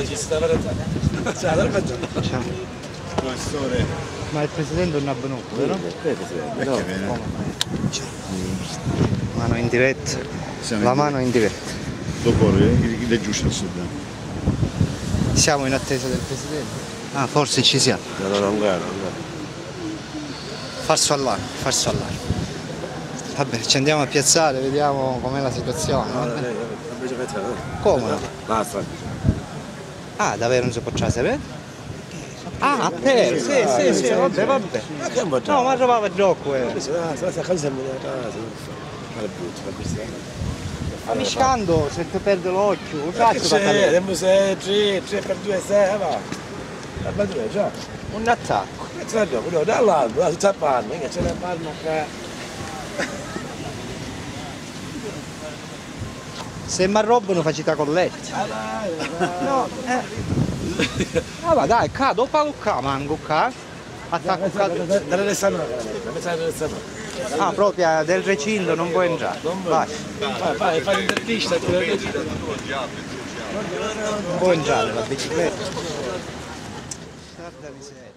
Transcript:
ci sta per ciao. Professore. Ma il presidente non è venuto, vero? No. Mano in diretta. La mano in diretta. Dopo le giusto al sud. Siamo in attesa del presidente. Ah, forse ci siamo. No, ancora. Falso allarme. Vabbè, ci andiamo a piazzare, vediamo com'è la situazione. Come no? Basta. Ah, davvero non si può sapere? Ah, per, sì, vabbè. No, ma trovava il gioco, Ma miscando, se ti perde l'occhio, cazzo da Siamo 3 per 2, 6, va. Va 2 già. un attacco. Dall'altro, tutta panna, che c'è la panna qua. Se mi arrobbano facita colletta. No, Ah, ma dai, qua, dopo qua, manco qua. Attacco qua. Ah, proprio del recinto non può entrare. Vai. Fai l'intervista. Non può entrare la bicicletta. Guarda miseria.